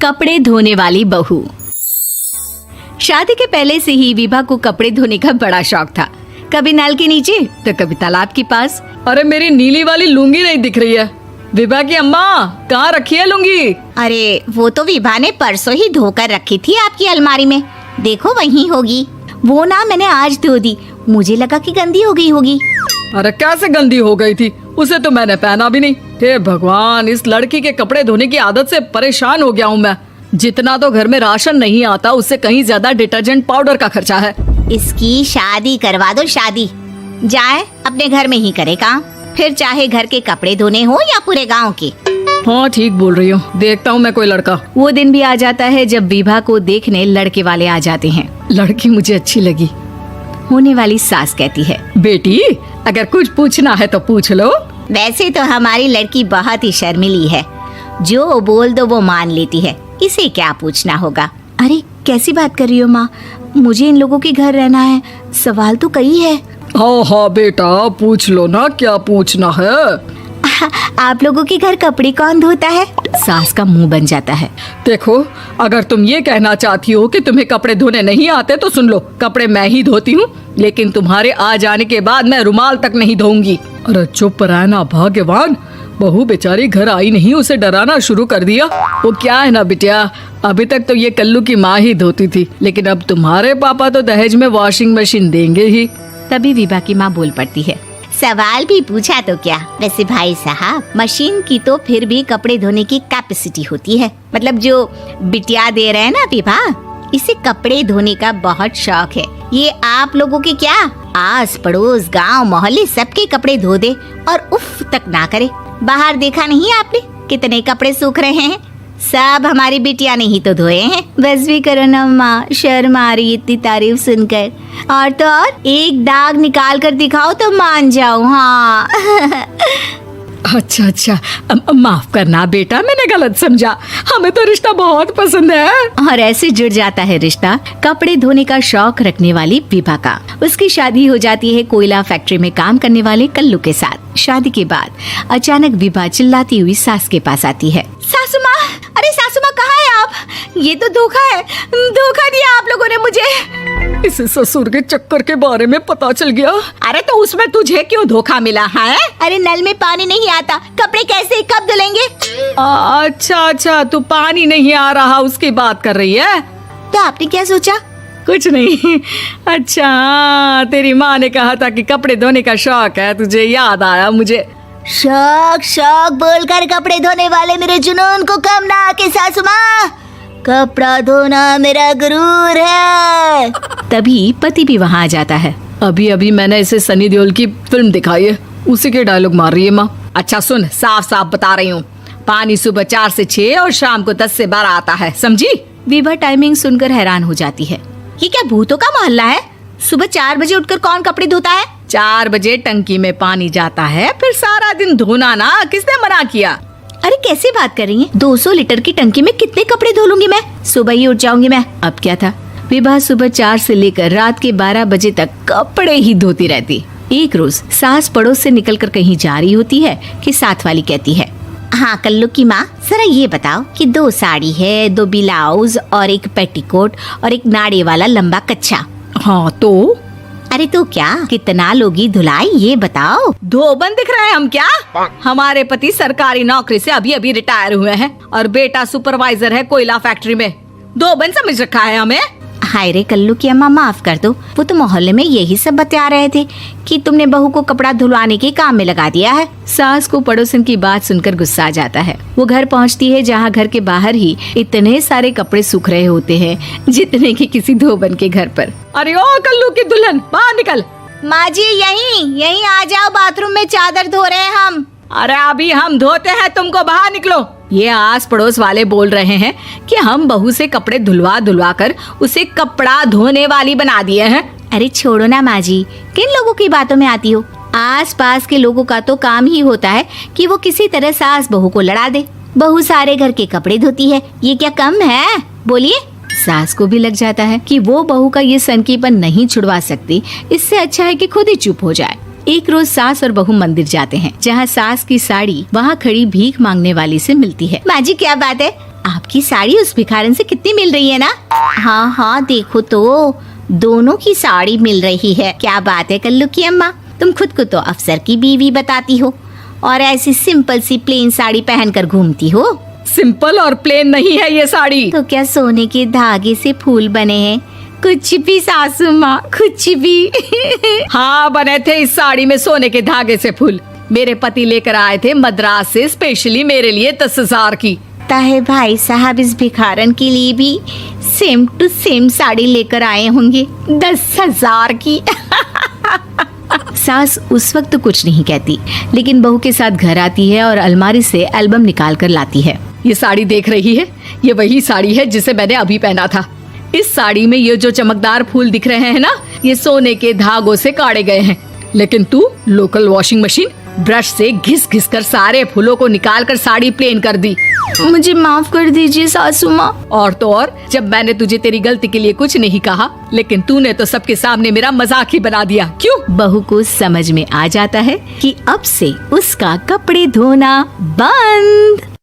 कपड़े धोने वाली बहू। शादी के पहले से ही विभा को कपड़े धोने का बड़ा शौक था। कभी नल के नीचे तो कभी तालाब के पास। अरे मेरी नीली वाली लुंगी नहीं दिख रही है। विभा की अम्मा, कहाँ रखी है लुंगी? अरे वो तो विभा ने परसों ही धोकर रखी थी आपकी अलमारी में, देखो वहीं होगी। वो ना मैंने आज धो दी, मुझे लगा कि गंदी हो गई होगी। अरे कैसे गंदी हो गई थी? उसे तो मैंने पहना भी नहीं। हे भगवान, इस लड़की के कपड़े धोने की आदत से परेशान हो गया हूँ मैं। जितना तो घर में राशन नहीं आता, उससे कहीं ज्यादा डिटर्जेंट पाउडर का खर्चा है। इसकी शादी करवा दो, शादी जाए अपने घर में ही करे काम, फिर चाहे घर के कपड़े धोने हो या पूरे गांव के। हाँ ठीक बोल रही हूँ, देखता हूँ मैं कोई लड़का। वो दिन भी आ जाता है जब विभा को देखने लड़के वाले आ जाते हैं। लड़की मुझे अच्छी लगी। होने वाली सास कहती है, बेटी अगर कुछ पूछना है तो पूछ लो। वैसे तो हमारी लड़की बहुत ही शर्मिली है, जो बोल दो वो मान लेती है, इसे क्या पूछना होगा। अरे कैसी बात कर रही हो माँ, मुझे इन लोगों के घर रहना है, सवाल तो कई है। हाँ हाँ बेटा, पूछ लो ना, क्या पूछना है। आप लोगों के घर कपड़े कौन धोता है? सास का मुंह बन जाता है। देखो, अगर तुम ये कहना चाहती हो कि तुम्हें कपड़े धोने नहीं आते तो सुन लो, कपड़े मैं ही धोती हूँ, लेकिन तुम्हारे आ जाने के बाद मैं रुमाल तक नहीं धोऊंगी। अरे चुप रहना भाग्यवान, बहू बेचारी घर आई नहीं, उसे डराना शुरू कर दिया। वो क्या है ना बिटिया, अभी तक तो ये कल्लू की माँ ही धोती थी, लेकिन अब तुम्हारे पापा तो दहेज में वॉशिंग मशीन देंगे ही। तभी विभा की माँ बोल पड़ती है, सवाल भी पूछा तो क्या। वैसे भाई साहब, मशीन की तो फिर भी कपड़े धोने की कैपेसिटी होती है, मतलब जो बिटिया दे रहे हैं ना विभा, इसे कपड़े धोने का बहुत शौक है। ये आप लोगों के क्या आस पड़ोस गांव मोहल्ले सबके कपड़े धो दे और उफ तक ना करे। बाहर देखा नहीं आपने कितने कपड़े सूख रहे हैं, सब हमारी बिटिया ने ही तो धोए हैं। बस भी करो ना माँ, शर्म आ रही इतनी तारीफ सुनकर। और तो और एक दाग निकाल कर दिखाओ तो मान जाओ। हाँ अच्छा, माफ करना बेटा, मैंने गलत समझा। हमें तो रिश्ता बहुत पसंद है। और ऐसे जुड़ जाता है रिश्ता कपड़े धोने का शौक रखने वाली विभा का। उसकी शादी हो जाती है कोयला फैक्ट्री में काम करने वाले कल्लू के साथ। शादी के बाद अचानक विभा चिल्लाती हुई सास के पास आती है। सासू माँ, अरे सासू माँ कहाँ है आप? ये तो धोखा है, धोखा दिया आप लोगों ने मुझे। इसे ससुर के चक्कर के बारे में पता चल गया। अरे तो उसमें तुझे क्यों धोखा मिला है? अरे नल में पानी नहीं आता, कपड़े कैसे कब धुलेंगे? अच्छा, तू पानी नहीं आ रहा उसकी बात कर रही है। तो आपने क्या सोचा? कुछ नहीं। अच्छा, तेरी माँ ने कहा था कि कपड़े धोने का शौक है, तुझे याद आया मुझे। शौक बोलकर कपड़े धोने वाले मेरे जुनून को कम ना आके सासू माँ, कपड़ा धोना मेरा गुरूर है। तभी पति भी वहाँ आ जाता है। अभी मैंने इसे सनी देओल की फिल्म दिखाई है, उसी के डायलॉग मार रही है माँ। अच्छा सुन, साफ बता रही हूँ, पानी सुबह 4 से 6 और शाम को 10 से 12 आता है, समझी? विभा टाइमिंग सुनकर हैरान हो जाती है। ये क्या भूतों का मोहल्ला है? सुबह 4 बजे उठकर कौन कपड़े धोता है? 4 बजे टंकी में पानी जाता है, फिर सारा दिन धोना ना, किसने मना किया? अरे कैसे बात कर रही हैं? 200 लीटर की टंकी में कितने कपड़े धो लूंगी मैं, सुबह ही उठ जाऊंगी मैं। अब क्या था, विभा सुबह 4 से लेकर रात के 12 बजे तक कपड़े ही धोती रहती। एक रोज सास पड़ोस से निकलकर कहीं जा रही होती है कि साथ वाली कहती है, हाँ कल्लू की माँ, जरा ये बताओ कि 2 साड़ी है, 2 ब्लाउज और एक पेटीकोट और एक नाड़े वाला लंबा कच्छा। हाँ तो? अरे तो क्या, कितना लोगी धुलाई ये बताओ। धोबन दिख रहे हैं हम क्या? हमारे पति सरकारी नौकरी से अभी रिटायर हुए हैं और बेटा सुपरवाइजर है कोयला फैक्ट्री में। धोबन समझ रखा है हमें। हाय रे कल्लू की अम्मा, माफ कर दो, वो तो मोहल्ले में यही सब बता रहे थे कि तुमने बहू को कपड़ा धुलवाने के काम में लगा दिया है। सास को पड़ोसन की बात सुनकर गुस्सा आ जाता है। वो घर पहुंचती है जहां घर के बाहर ही इतने सारे कपड़े सूख रहे होते हैं जितने कि किसी धोबन के घर पर। अरे ओ कल्लू की दुल्हन, बाहर निकल। माँ जी यहीं आ जाओ, बाथरूम में चादर धो रहे हैं हम। अरे अभी हम धोते हैं, तुमको बाहर निकलो। ये आस पड़ोस वाले बोल रहे हैं कि हम बहू से कपड़े धुलवा कर उसे कपड़ा धोने वाली बना दिए हैं। अरे छोड़ो ना माँ जी, किन लोगों की बातों में आती हो? आस पास के लोगों का तो काम ही होता है कि वो किसी तरह सास बहू को लड़ा दे। बहू सारे घर के कपड़े धोती है, ये क्या कम है? बोलिए। सास को भी लग जाता है कि वो बहू का ये सनकीपन नहीं छुड़वा सकती, इससे अच्छा है कि खुद ही चुप हो जाए। एक रोज सास और बहू मंदिर जाते हैं, जहाँ सास की साड़ी वहाँ खड़ी भीख मांगने वाली से मिलती है। माँ जी क्या बात है, आप आपकी साड़ी उस भिखारन से कितनी मिल रही है ना? हाँ हाँ देखो तो, दोनों की साड़ी मिल रही है। क्या बात है कल्लू की अम्मा, तुम खुद को तो अफसर की बीवी बताती हो और ऐसी सिंपल सी प्लेन साड़ी पहनकर घूमती हो। सिंपल और प्लेन नहीं है ये साड़ी। तो क्या सोने के धागे से फूल बने हैं? कुछ भी सासू माँ, कुछ भी। हाँ बने थे इस साड़ी में सोने के धागे से फूल। मेरे पति लेकर आए थे मद्रास से स्पेशली मेरे लिए 10,000 की। ताहे भाई साहब इस भिखारन के लिए भी सेम टू सेम साड़ी लेकर आए होंगे 10,000 की। सास उस वक्त तो कुछ नहीं कहती, लेकिन बहू के साथ घर आती है और अलमारी से एल्बम निकाल कर लाती है। ये साड़ी देख रही है, ये वही साड़ी है जिसे मैंने अभी पहना था। इस साड़ी में ये जो चमकदार फूल दिख रहे हैं ना, ये सोने के धागों से काढ़े गए हैं। लेकिन तू लोकल वॉशिंग मशीन ब्रश से घिस घिस कर सारे फूलों को निकाल कर साड़ी प्लेन कर दी। मुझे माफ कर दीजिए सासू माँ। और तो और, जब मैंने तुझे तेरी गलती के लिए कुछ नहीं कहा, लेकिन तूने तो सबके सामने मेरा मजाक ही बना दिया। क्यों? बहू को समझ में आ जाता है कि अब से उसका कपड़े धोना बंद।